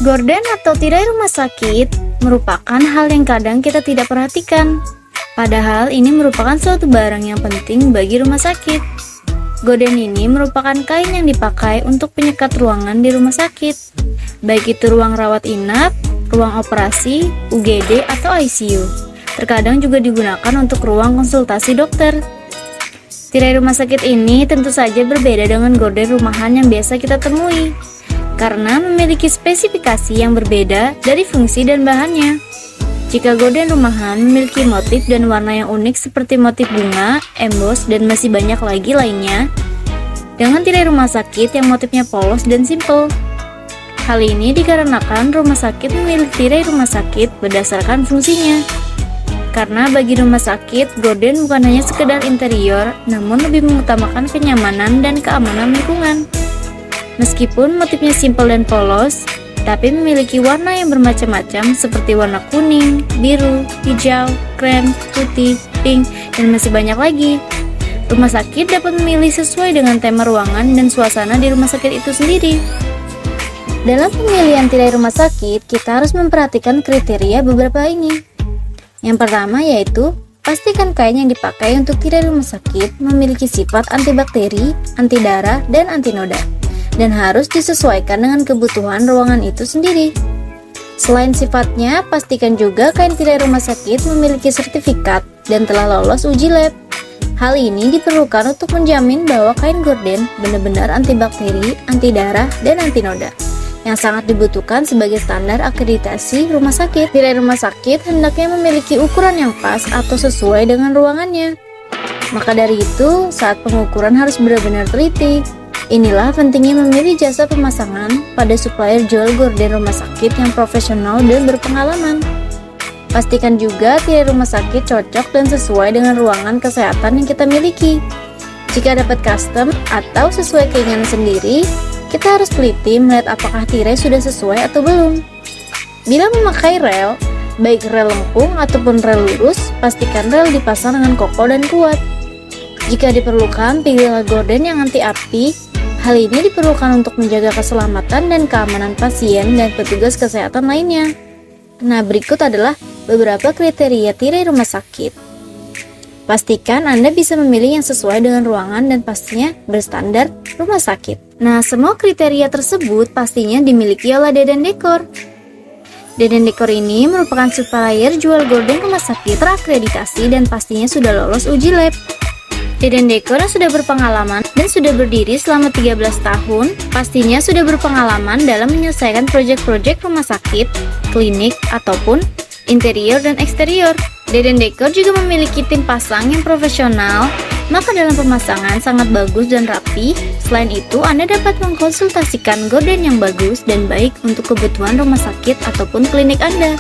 Gorden atau tirai rumah sakit merupakan hal yang kadang kita tidak perhatikan. Padahal ini merupakan suatu barang yang penting bagi rumah sakit. Gorden ini merupakan kain yang dipakai untuk penyekat ruangan di rumah sakit, baik itu ruang rawat inap, ruang operasi, UGD, atau ICU. Terkadang juga digunakan untuk ruang konsultasi dokter. Tirai rumah sakit ini tentu saja berbeda dengan gorden rumahan yang biasa kita temui, karena memiliki spesifikasi yang berbeda dari fungsi dan bahannya. Jika gorden rumahan memiliki motif dan warna yang unik seperti motif bunga, emboss, dan masih banyak lagi lainnya, dengan tirai rumah sakit yang motifnya polos dan simple. Hal ini dikarenakan rumah sakit memilih tirai rumah sakit berdasarkan fungsinya. Karena bagi rumah sakit, gorden bukan hanya sekedar interior, namun lebih mengutamakan kenyamanan dan keamanan lingkungan. Meskipun motifnya simpel dan polos, tapi memiliki warna yang bermacam-macam seperti warna kuning, biru, hijau, krem, putih, pink, dan masih banyak lagi. Rumah sakit dapat memilih sesuai dengan tema ruangan dan suasana di rumah sakit itu sendiri. Dalam pemilihan tirai rumah sakit, kita harus memperhatikan kriteria beberapa ini. Yang pertama yaitu, pastikan kain yang dipakai untuk tirai rumah sakit memiliki sifat antibakteri, anti darah, dan anti noda, dan harus disesuaikan dengan kebutuhan ruangan itu sendiri. Selain sifatnya, pastikan juga kain tirai rumah sakit memiliki sertifikat dan telah lolos uji lab. Hal ini diperlukan untuk menjamin bahwa kain gorden benar-benar antibakteri, anti darah, dan anti noda, yang sangat dibutuhkan sebagai standar akreditasi rumah sakit. Tirai rumah sakit hendaknya memiliki ukuran yang pas atau sesuai dengan ruangannya. Maka dari itu, saat pengukuran harus benar-benar teliti. Inilah pentingnya memilih jasa pemasangan pada supplier jual gorden rumah sakit yang profesional dan berpengalaman. Pastikan juga tirai rumah sakit cocok dan sesuai dengan ruangan kesehatan yang kita miliki. Jika dapat custom atau sesuai keinginan sendiri, kita harus teliti melihat apakah tirai sudah sesuai atau belum. Bila memakai rel, baik rel lengkung ataupun rel lurus, pastikan rel dipasang dengan kokoh dan kuat. Jika diperlukan, pilihlah gorden yang anti api. Hal ini diperlukan untuk menjaga keselamatan dan keamanan pasien dan petugas kesehatan lainnya. Nah, berikut adalah beberapa kriteria tirai rumah sakit. Pastikan Anda bisa memilih yang sesuai dengan ruangan dan pastinya berstandar rumah sakit. Nah, semua kriteria tersebut pastinya dimiliki oleh Deden Decor. Deden Decor ini merupakan supplier jual gorden rumah sakit terakreditasi dan pastinya sudah lolos uji lab. Deden Decor yang sudah berpengalaman dan sudah berdiri selama 13 tahun, pastinya sudah berpengalaman dalam menyelesaikan proyek-proyek rumah sakit, klinik, ataupun interior dan eksterior. Deden Decor juga memiliki tim pasang yang profesional, maka dalam pemasangan sangat bagus dan rapi. Selain itu, Anda dapat mengkonsultasikan gorden yang bagus dan baik untuk kebutuhan rumah sakit ataupun klinik Anda.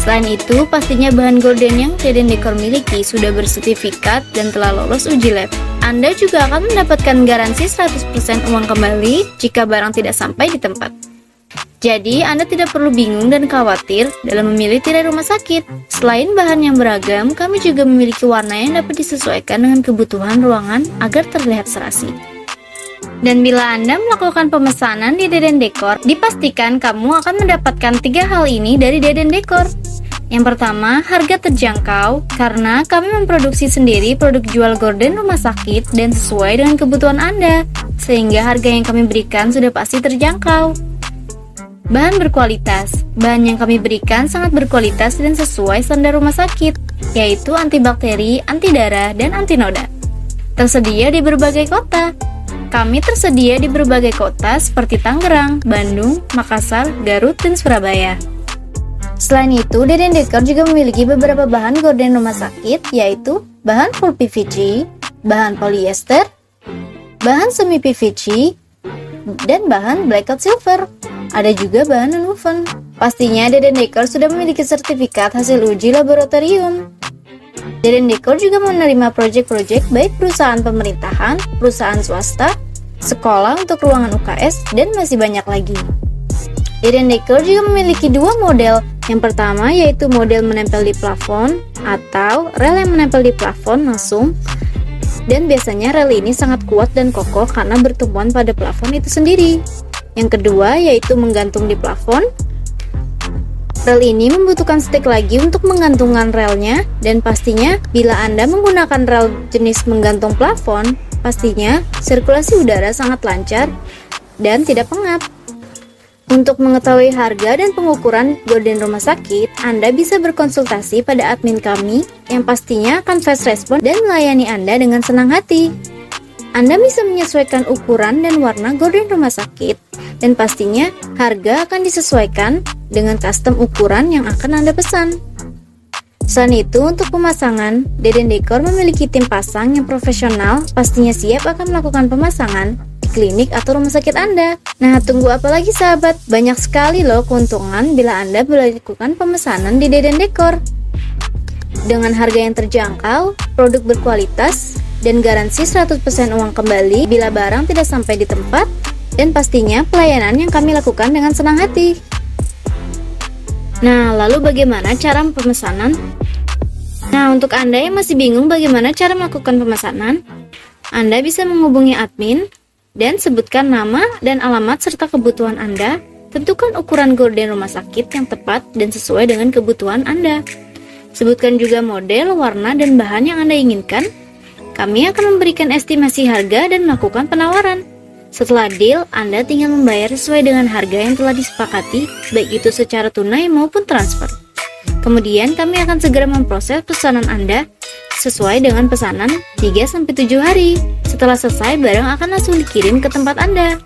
Selain itu, pastinya bahan gorden yang Deden Decor miliki sudah bersertifikat dan telah lolos uji lab. Anda juga akan mendapatkan garansi 100% uang kembali jika barang tidak sampai di tempat. Jadi, Anda tidak perlu bingung dan khawatir dalam memilih tirai rumah sakit. Selain bahan yang beragam, kami juga memiliki warna yang dapat disesuaikan dengan kebutuhan ruangan agar terlihat serasi. Dan bila Anda melakukan pemesanan di Deden Decor, dipastikan kamu akan mendapatkan 3 hal ini dari Deden Decor. Yang pertama, harga terjangkau, karena kami memproduksi sendiri produk jual gorden rumah sakit dan sesuai dengan kebutuhan Anda, sehingga harga yang kami berikan sudah pasti terjangkau. Bahan berkualitas, bahan yang kami berikan sangat berkualitas dan sesuai standar rumah sakit, yaitu antibakteri, anti darah, dan anti noda. Tersedia di berbagai kota. Kami tersedia di berbagai kota seperti Tangerang, Bandung, Makassar, Garut, dan Surabaya. Selain itu, Deden Decor juga memiliki beberapa bahan gorden rumah sakit, yaitu bahan full PVC, bahan polyester, bahan semi PVC, dan bahan blackout silver. Ada juga bahan non-woven. Pastinya Deden Decor sudah memiliki sertifikat hasil uji laboratorium. Deden Decor juga menerima proyek-proyek baik perusahaan pemerintahan, perusahaan swasta, sekolah untuk ruangan UKS, dan masih banyak lagi. Deden Decor juga memiliki 2 model. Yang pertama yaitu model menempel di plafon atau rel yang menempel di plafon langsung. Dan biasanya rel ini sangat kuat dan kokoh karena bertumpuan pada plafon itu sendiri. Yang kedua yaitu menggantung di plafon. Rel ini membutuhkan stek lagi untuk menggantungkan relnya, dan pastinya bila Anda menggunakan rel jenis menggantung plafon, pastinya sirkulasi udara sangat lancar dan tidak pengap. Untuk mengetahui harga dan pengukuran gorden rumah sakit, Anda bisa berkonsultasi pada admin kami yang pastinya akan fast respon dan melayani Anda dengan senang hati. Anda bisa menyesuaikan ukuran dan warna gorden rumah sakit, dan pastinya harga akan disesuaikan dengan custom ukuran yang akan Anda pesan. Selain itu, untuk pemasangan, Deden Dekor memiliki tim pasang yang profesional, pastinya siap akan melakukan pemasangan di klinik atau rumah sakit Anda. Nah, tunggu apa lagi sahabat? Banyak sekali loh keuntungan bila Anda melakukan pemesanan di Deden Dekor. Dengan harga yang terjangkau, produk berkualitas, dan garansi 100% uang kembali bila barang tidak sampai di tempat, dan pastinya pelayanan yang kami lakukan dengan senang hati. Nah, lalu bagaimana cara pemesanan? Nah, untuk Anda yang masih bingung bagaimana cara melakukan pemesanan, Anda bisa menghubungi admin dan sebutkan nama dan alamat serta kebutuhan Anda. Tentukan ukuran gorden rumah sakit yang tepat dan sesuai dengan kebutuhan Anda. Sebutkan juga model, warna, dan bahan yang Anda inginkan. Kami akan memberikan estimasi harga dan melakukan penawaran. Setelah deal, Anda tinggal membayar sesuai dengan harga yang telah disepakati, baik itu secara tunai maupun transfer. Kemudian kami akan segera memproses pesanan Anda sesuai dengan pesanan 3-7 hari. Setelah selesai, barang akan langsung dikirim ke tempat Anda.